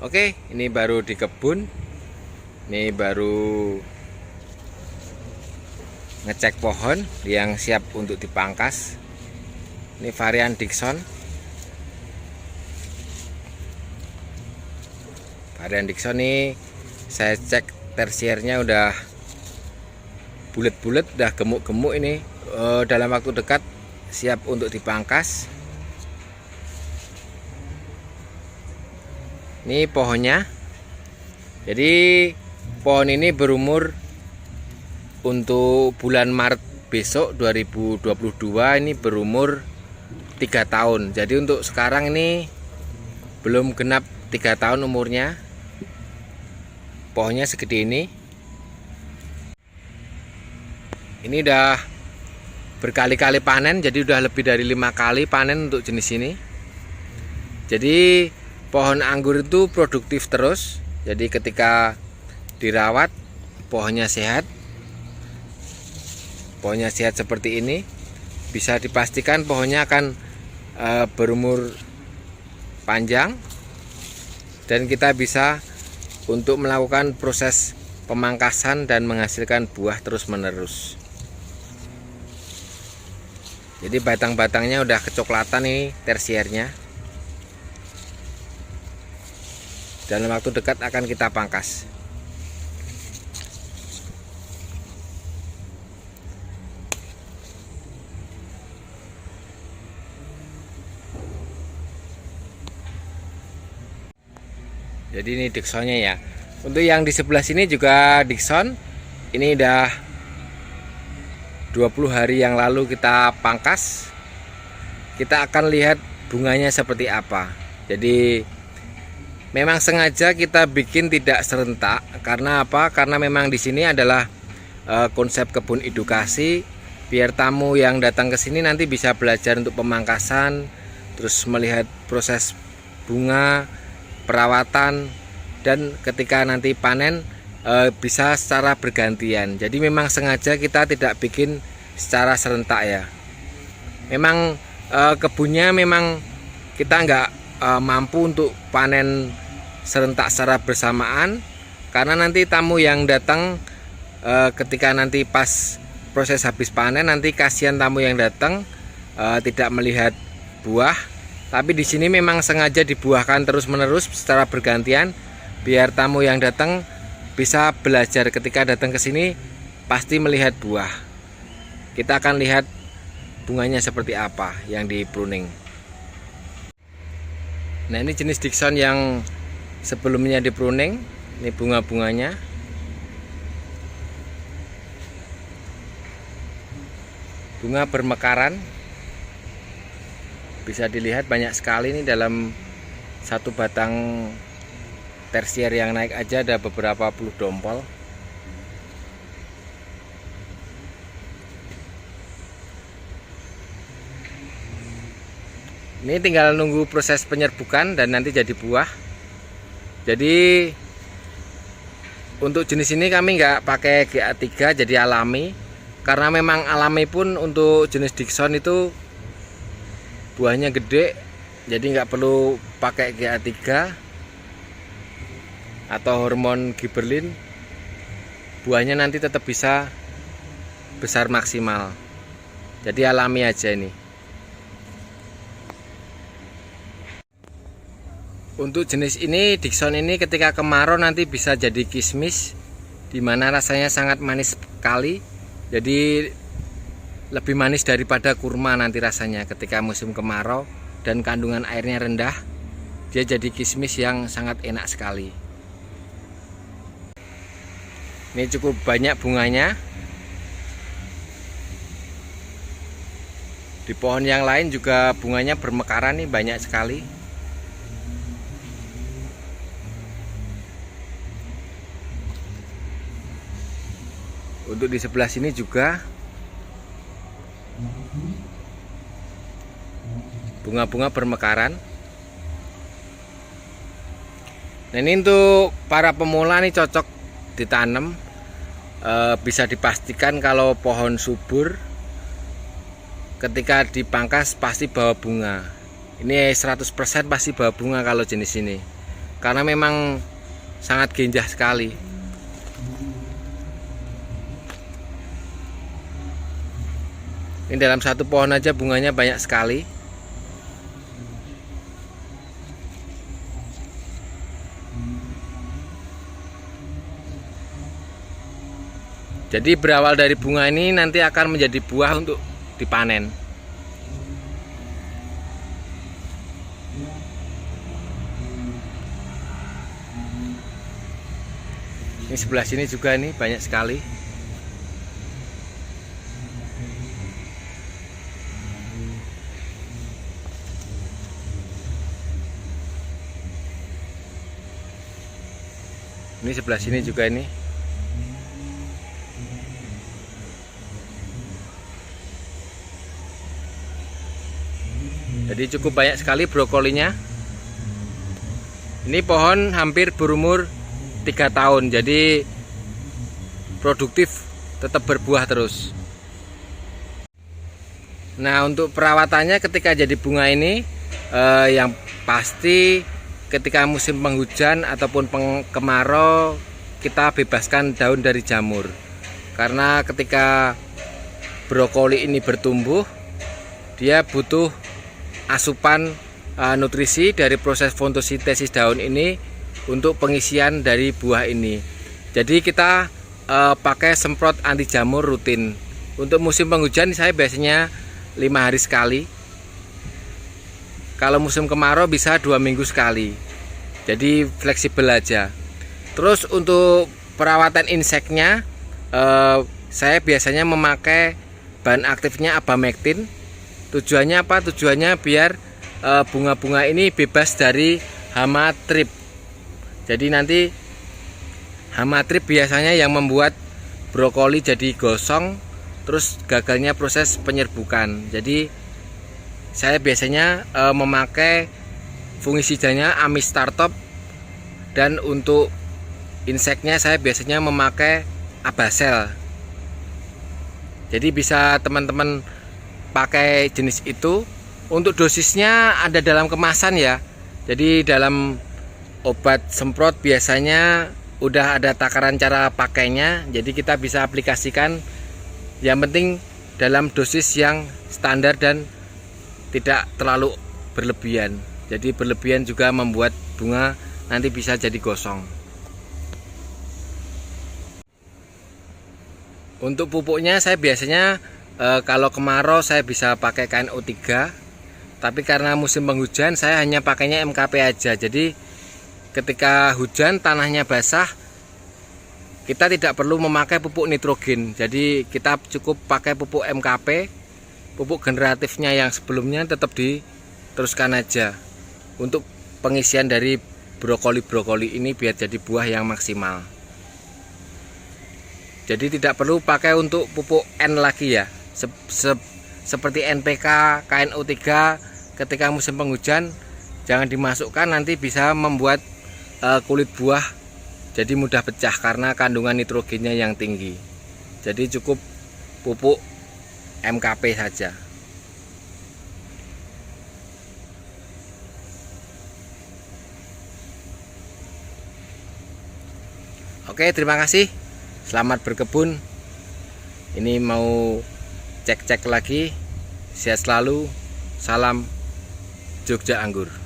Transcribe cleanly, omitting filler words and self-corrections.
Oke, ini baru di kebun. Ini baru ngecek pohon yang siap untuk dipangkas. Ini varian Dickson. Varian Dickson ini saya cek tersiernya udah bulet-bulet, udah gemuk-gemuk ini. Dalam waktu dekat siap untuk dipangkas. Ini pohonnya. Jadi pohon ini berumur untuk bulan Maret besok 2022 ini berumur 3 tahun. Jadi untuk sekarang ini belum genap 3 tahun umurnya. Pohonnya segede ini. Ini udah berkali-kali panen, jadi udah lebih dari 5 kali panen untuk jenis ini. Jadi pohon anggur itu produktif terus. Jadi ketika dirawat pohonnya sehat. Pohonnya sehat seperti ini, bisa dipastikan pohonnya akan berumur panjang dan kita bisa untuk melakukan proses pemangkasan dan menghasilkan buah terus-menerus. Jadi batang-batangnya udah kecoklatan ini tersiernya. Dalam waktu dekat akan kita pangkas. Jadi ini Dicksonnya ya. Untuk yang di sebelah sini juga Dickson. Ini udah 20 hari yang lalu kita pangkas. Kita akan lihat bunganya seperti apa. Jadi memang sengaja kita bikin tidak serentak. Karena apa? Karena memang di sini adalah konsep kebun edukasi. Biar tamu yang datang ke sini nanti bisa belajar untuk pemangkasan, terus melihat proses bunga, perawatan, dan ketika nanti panen bisa secara bergantian. Jadi memang sengaja kita tidak bikin secara serentak ya. Memang kebunnya memang kita nggak mampu untuk panen serentak secara bersamaan, karena nanti tamu yang datang ketika nanti pas proses habis panen, nanti kasihan tamu yang datang tidak melihat buah. Tapi di sini memang sengaja dibuahkan terus-menerus secara bergantian biar tamu yang datang bisa belajar ketika datang ke sini pasti melihat buah. Kita akan lihat bunganya seperti apa yang di pruning. Nah, ini jenis Dickson yang sebelumnya di pruning. Ini bunga-bunganya. Bunga bermekaran. Bisa dilihat banyak sekali nih dalam satu batang tersier yang naik aja ada beberapa puluh dompol. Ini tinggal nunggu proses penyerbukan dan nanti jadi buah. Jadi untuk jenis ini kami nggak pakai GA3 jadi alami, karena memang alami pun untuk jenis Dickson itu buahnya gede, jadi nggak perlu pakai GA3 atau hormon Gibberellin. Buahnya nanti tetap bisa besar maksimal. Jadi alami aja ini. Untuk jenis ini Dickson ini ketika kemarau nanti bisa jadi kismis, dimana rasanya sangat manis sekali. Jadi lebih manis daripada kurma nanti rasanya ketika musim kemarau dan kandungan airnya rendah. Dia jadi kismis yang sangat enak sekali. Ini cukup banyak bunganya. Di pohon yang lain juga bunganya bermekaran nih, banyak sekali. Untuk di sebelah sini juga bunga-bunga bermekaran. Nah, ini untuk para pemula nih cocok ditanam. Bisa dipastikan kalau pohon subur ketika dipangkas pasti bawa bunga. Ini 100% pasti bawa bunga kalau jenis ini. karena memang sangat genjah sekali. Ini dalam satu pohon aja bunganya banyak sekali. Jadi berawal dari bunga ini nanti akan menjadi buah untuk dipanen. Ini sebelah sini juga nih banyak sekali. Ini sebelah sini juga ini. Jadi cukup banyak sekali brokolinya. Ini pohon hampir berumur 3 tahun, jadi produktif, tetap berbuah terus. Nah, untuk perawatannya ketika jadi bunga ini yang pasti ketika musim penghujan ataupun kemarau kita bebaskan daun dari jamur. Karena ketika brokoli ini bertumbuh, dia butuh asupan nutrisi dari proses fotosintesis daun ini untuk pengisian dari buah ini. Jadi kita pakai semprot anti jamur rutin. Untuk musim penghujan saya biasanya 5 hari sekali. Kalau musim kemarau bisa 2 minggu sekali. Jadi fleksibel aja. Terus untuk perawatan inseknya, saya biasanya memakai bahan aktifnya abamectin. Tujuannya apa? Tujuannya biar bunga-bunga ini bebas dari hama trip. Jadi nanti hama trip biasanya yang membuat brokoli jadi gosong, terus gagalnya proses penyerbukan. Jadi saya biasanya memakai fungisidanya Amistartop, dan untuk inseknya saya biasanya memakai Abasel. Jadi bisa teman-teman pakai jenis itu. Untuk dosisnya ada dalam kemasan ya. Jadi dalam obat semprot biasanya udah ada takaran cara pakainya, jadi kita bisa aplikasikan. Yang penting dalam dosis yang standar dan tidak terlalu berlebihan. Jadi berlebihan juga membuat bunga nanti bisa jadi gosong. Untuk pupuknya saya biasanya kalau kemarau saya bisa pakai KNO3, tapi karena musim penghujan saya hanya pakainya MKP aja. Jadi ketika hujan tanahnya basah, kita tidak perlu memakai pupuk nitrogen. Jadi kita cukup pakai pupuk MKP. Pupuk generatifnya yang sebelumnya tetap diteruskan aja untuk pengisian dari brokoli-brokoli ini biar jadi buah yang maksimal. Jadi tidak perlu pakai untuk pupuk N lagi ya. Seperti NPK, KNO3 ketika musim penghujan jangan dimasukkan, nanti bisa membuat kulit buah jadi mudah pecah karena kandungan nitrogennya yang tinggi. Jadi cukup pupuk MKP saja. Oke, terima kasih. Selamat berkebun. Ini mau cek-cek lagi. Sehat selalu. Salam Jogja Anggur.